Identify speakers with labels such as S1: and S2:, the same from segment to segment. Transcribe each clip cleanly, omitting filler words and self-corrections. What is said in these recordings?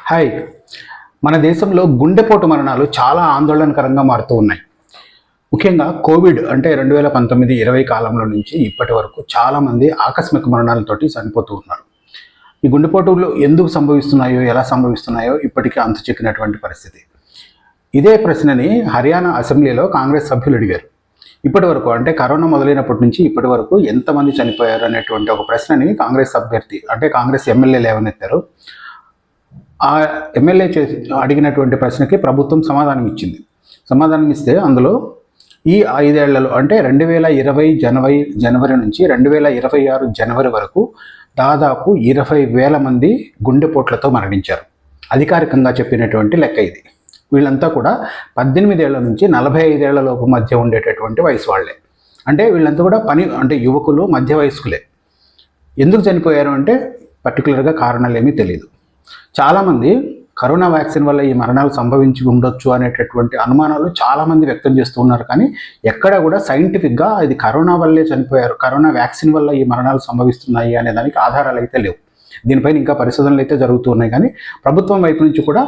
S1: Hi. మన దేశంలో గుండెపోటు మరణాలు చాలా ఆందోళనకరంగా మారుతూ ఉన్నాయి. ముఖ్యంగా కోవిడ్ అంటే 2019-20 కాలంలో నుంచి ఇప్పటి వరకు చాలామంది ఆకస్మిక మరణాలతోటి చనిపోతూ ఉన్నారు. ఈ గుండెపోటులు ఎందుకు సంభవిస్తున్నాయో, ఎలా సంభవిస్తున్నాయో ఇప్పటికీ అంతు చిక్కినటువంటి పరిస్థితి. ఇదే ప్రశ్నని హర్యానా అసెంబ్లీలో కాంగ్రెస్ సభ్యులు అడిగారు. ఇప్పటి వరకు అంటే కరోనా మొదలైనప్పటి నుంచి ఇప్పటి వరకు ఎంతమంది చనిపోయారు అనేటువంటి ఒక ప్రశ్నని కాంగ్రెస్ అభ్యర్థి అంటే కాంగ్రెస్ ఎమ్మెల్యేలు లేవనెత్తారు. ఆ ఎమ్మెల్యే అడిగినటువంటి ప్రశ్నకి ప్రభుత్వం సమాధానం ఇచ్చింది. సమాధానం ఇస్తే అందులో ఈ 5 ఏళ్లలో అంటే 2020 జనవరి నుంచి 2026 జనవరి వరకు దాదాపు 20,000 మంది గుండెపోట్లతో మరణించారు. అధికారికంగా చెప్పినటువంటి లెక్క ఇది. వీళ్ళంతా కూడా 18 ఏళ్ల నుంచి 45 ఏళ్ల లోపు మధ్య ఉండేటటువంటి వయసు వాళ్ళే. అంటే వీళ్ళంతా కూడా యువకులు, మధ్య వయస్కులే. ఎందుకు చనిపోయారు అంటే పర్టికులర్గా కారణాలు ఏమీ తెలియదు. చాలామంది కరోనా వ్యాక్సిన్ వల్ల ఈ మరణాలు సంభవించి ఉండొచ్చు అనేటటువంటి అనుమానాలు చాలామంది వ్యక్తం చేస్తూ ఉన్నారు. కానీ ఎక్కడ కూడా సైంటిఫిక్గా ఇది కరోనా వల్లే చనిపోయారు, కరోనా వ్యాక్సిన్ వల్ల ఈ మరణాలు సంభవిస్తున్నాయి అనే దానికి ఆధారాలు అయితే లేవు. దీనిపైన ఇంకా పరిశోధనలు అయితే జరుగుతూ ఉన్నాయి. కానీ ప్రభుత్వం వైపు నుంచి కూడా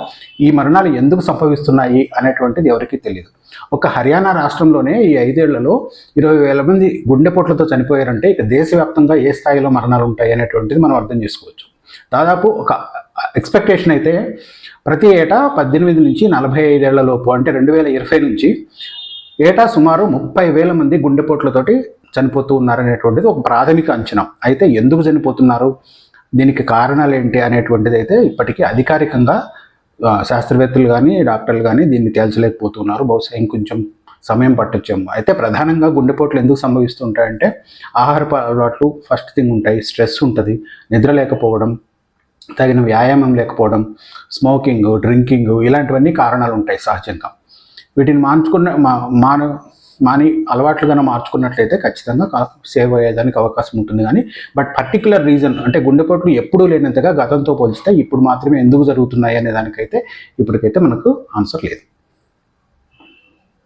S1: ఈ మరణాలు ఎందుకు సంభవిస్తున్నాయి అనేటువంటిది ఎవరికీ తెలియదు. ఒక హర్యానా రాష్ట్రంలోనే ఈ 5 ఏళ్లలో 20,000 మంది గుండెపోట్లతో చనిపోయారంటే ఇక దేశవ్యాప్తంగా ఏ స్థాయిలో మరణాలు ఉంటాయి అనేటువంటిది మనం అర్థం చేసుకోవచ్చు. దాదాపు ఒక ఎక్స్పెక్టేషన్ అయితే ప్రతి ఏటా 18 నుంచి 45 ఏళ్ల లోపు అంటే 2020 నుంచి ఏటా సుమారు 30,000 మంది గుండెపోట్లతోటి చనిపోతూ ఉన్నారనేటువంటిది ఒక ప్రాథమిక అంచనా. అయితే ఎందుకు చనిపోతున్నారు, దీనికి కారణాలు ఏంటి అనేటువంటిది అయితే ఇప్పటికీ అధికారికంగా శాస్త్రవేత్తలు కానీ డాక్టర్లు కానీ దీన్ని తేల్చలేకపోతున్నారు. బహుశా ఇంకొంచెం సమయం పట్టొచ్చేమో. అయితే ప్రధానంగా గుండెపోట్లు ఎందుకు సంభవిస్తుంటాయంటే ఆహారపు అలవాట్లు ఫస్ట్ థింగ్ ఉంటాయి, స్ట్రెస్ ఉంటుంది, నిద్ర లేకపోవడం, తగిన వ్యాయామం లేకపోవడం, స్మోకింగ్, డ్రింకింగ్ ఇలాంటివన్నీ కారణాలు ఉంటాయి సహజంగా. వీటిని మాని అలవాట్లుగా మార్చుకున్నట్లయితే ఖచ్చితంగా సేవ్ అయ్యేదానికి అవకాశం ఉంటుంది. కానీ పర్టికులర్ రీజన్ అంటే గుండెపోట్లు ఎప్పుడూ లేనంతగా గతంతో పోల్చితే ఇప్పుడు మాత్రమే ఎందుకు జరుగుతున్నాయి అనే దానికైతే ఇప్పటికైతే మనకు ఆన్సర్ లేదు.